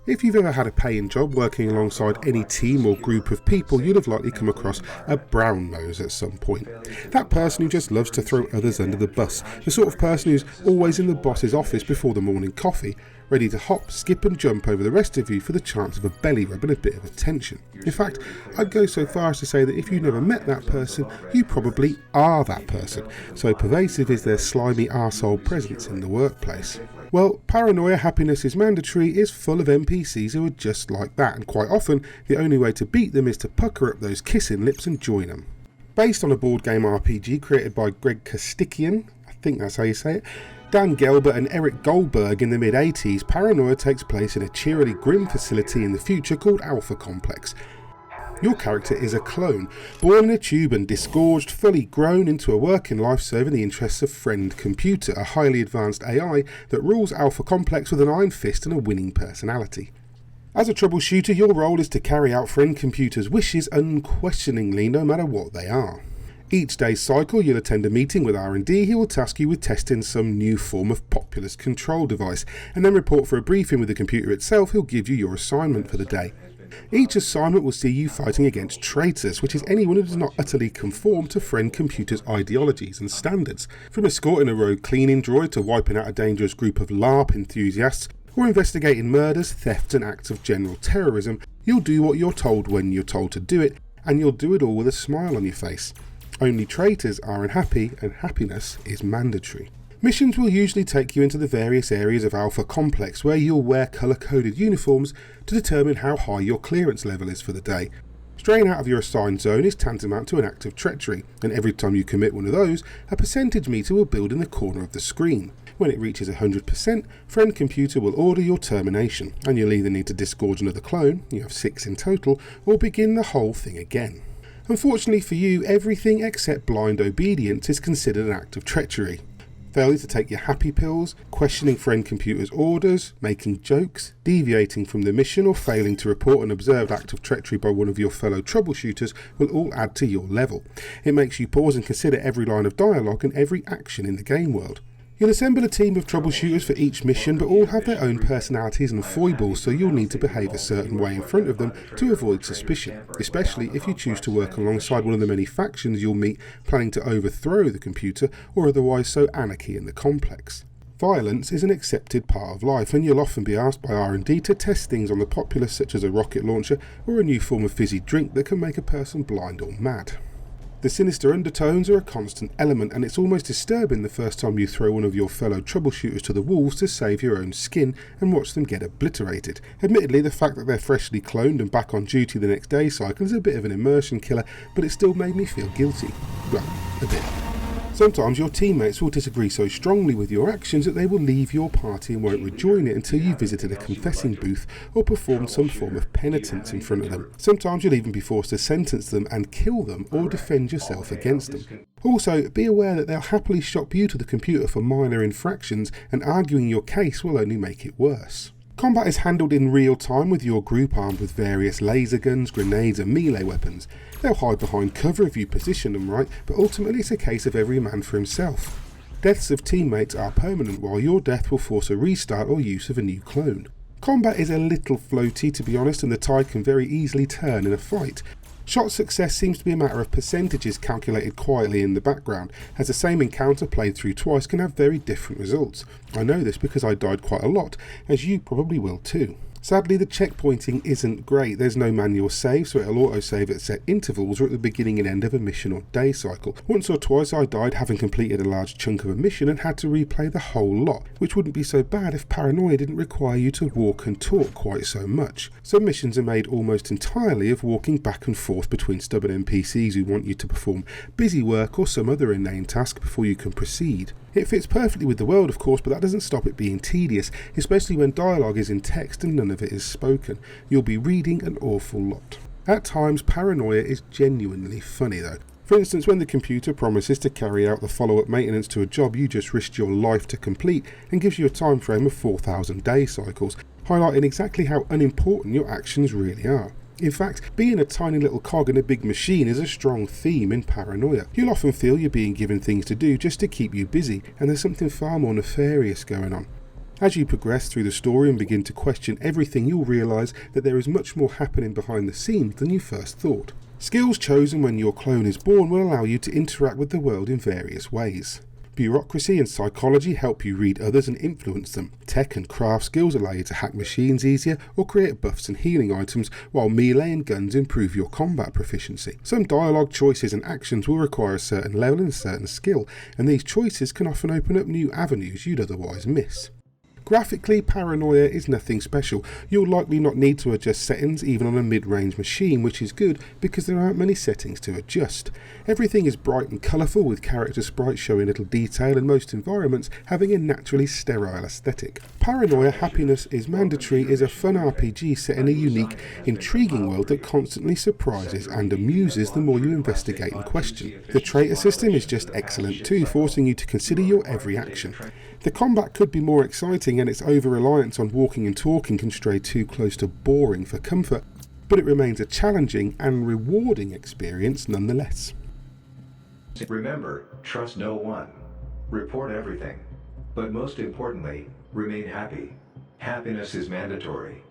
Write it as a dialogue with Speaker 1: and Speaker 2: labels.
Speaker 1: If you've ever had a paying job working alongside any team or group of people, you'll have likely come across a brown nose at some point. That person who just loves to throw others under the bus, the sort of person who's always in the boss's office before the morning coffee, ready to hop, skip and jump over the rest of you for the chance of a belly rub and a bit of attention. In fact, I'd go so far as to say that if you've never met that person, you probably are that person. So pervasive is their slimy arsehole presence in the workplace. Well, Paranoia Happiness is Mandatory is full of NPCs who are just like that, and quite often the only way to beat them is to pucker up those kissing lips and join them. Based on a board game RPG created by Greg Kostikian, I think that's how you say it, Dan Gelbert and Eric Goldberg in the mid-80s, Paranoia takes place in a cheerily grim facility in the future called Alpha Complex. Your character is a clone, born in a tube and disgorged, fully grown into a working life serving the interests of Friend Computer, a highly advanced AI that rules Alpha Complex with an iron fist and a winning personality. As a troubleshooter, your role is to carry out Friend Computer's wishes unquestioningly, no matter what they are. Each day's cycle, you'll attend a meeting with R&D. He will task you with testing some new form of populous control device, and then report for a briefing with the computer itself. He'll give you your assignment for the day. Each assignment will see you fighting against traitors, which is anyone who does not utterly conform to Friend Computer's ideologies and standards. From escorting a rogue cleaning droid to wiping out a dangerous group of LARP enthusiasts, or investigating murders, thefts and acts of general terrorism, you'll do what you're told when you're told to do it, and you'll do it all with a smile on your face. Only traitors are unhappy, and happiness is mandatory. Missions will usually take you into the various areas of Alpha Complex, where you'll wear colour-coded uniforms to determine how high your clearance level is for the day. Straying out of your assigned zone is tantamount to an act of treachery, and every time you commit one of those, a percentage meter will build in the corner of the screen. When it reaches 100%, Friend Computer will order your termination, and you'll either need to disgorge another clone, you have 6 in total, or begin the whole thing again. Unfortunately for you, everything except blind obedience is considered an act of treachery. Failure to take your happy pills, questioning Friend Computer's orders, making jokes, deviating from the mission, or failing to report an observed act of treachery by one of your fellow troubleshooters will all add to your level. It makes you pause and consider every line of dialogue and every action in the game world. You'll assemble a team of troubleshooters for each mission, but all have their own personalities and foibles, so you'll need to behave a certain way in front of them to avoid suspicion, especially if you choose to work alongside one of the many factions you'll meet planning to overthrow the computer or otherwise sow anarchy in the complex. Violence is an accepted part of life, and you'll often be asked by R&D to test things on the populace, such as a rocket launcher or a new form of fizzy drink that can make a person blind or mad. The sinister undertones are a constant element, and it's almost disturbing the first time you throw one of your fellow troubleshooters to the wolves to save your own skin and watch them get obliterated. Admittedly, the fact that they're freshly cloned and back on duty the next day cycle is a bit of an immersion killer, but it still made me feel guilty. Well, a bit. Sometimes your teammates will disagree so strongly with your actions that they will leave your party and won't rejoin it until you visited a confessing booth or performed some form of penitence in front of them. Sometimes you'll even be forced to sentence them and kill them or defend yourself against them. Also, be aware that they'll happily shop you to the computer for minor infractions, and arguing your case will only make it worse. Combat is handled in real time with your group armed with various laser guns, grenades and melee weapons. They'll hide behind cover if you position them right, but ultimately it's a case of every man for himself. Deaths of teammates are permanent, while your death will force a restart or use of a new clone. Combat is a little floaty, to be honest, and the tide can very easily turn in a fight. Shot success seems to be a matter of percentages calculated quietly in the background, as the same encounter played through twice can have very different results. I know this because I died quite a lot, as you probably will too. Sadly, the checkpointing isn't great. There's no manual save, so it'll autosave at set intervals or at the beginning and end of a mission or day cycle. Once or twice I died having completed a large chunk of a mission and had to replay the whole lot, which wouldn't be so bad if Paranoia didn't require you to walk and talk quite so much. Some missions are made almost entirely of walking back and forth between stubborn NPCs who want you to perform busy work or some other inane task before you can proceed. It fits perfectly with the world, of course, but that doesn't stop it being tedious, especially when dialogue is in text and none of it is spoken. You'll be reading an awful lot. At times, Paranoia is genuinely funny though. For instance, when the computer promises to carry out the follow-up maintenance to a job you just risked your life to complete and gives you a time frame of 4,000 day cycles, highlighting exactly how unimportant your actions really are. In fact, being a tiny little cog in a big machine is a strong theme in Paranoia. You'll often feel you're being given things to do just to keep you busy, and there's something far more nefarious going on. As you progress through the story and begin to question everything, you'll realise that there is much more happening behind the scenes than you first thought. Skills chosen when your clone is born will allow you to interact with the world in various ways. Bureaucracy and psychology help you read others and influence them. Tech and craft skills allow you to hack machines easier or create buffs and healing items, while melee and guns improve your combat proficiency. Some dialogue choices and actions will require a certain level and a certain skill, and these choices can often open up new avenues you'd otherwise miss. Graphically, Paranoia is nothing special. You'll likely not need to adjust settings even on a mid-range machine, which is good because there aren't many settings to adjust. Everything is bright and colourful, with character sprites showing little detail and most environments having a naturally sterile aesthetic. Paranoia Happiness is Mandatory is a fun RPG set in a unique, intriguing world that constantly surprises and amuses the more you investigate and question. The traitor system is just excellent too, forcing you to consider your every action. The combat could be more exciting, and its over-reliance on walking and talking can stray too close to boring for comfort, but it remains a challenging and rewarding experience nonetheless.
Speaker 2: Remember, trust no one. Report everything. But most importantly, remain happy. Happiness is mandatory.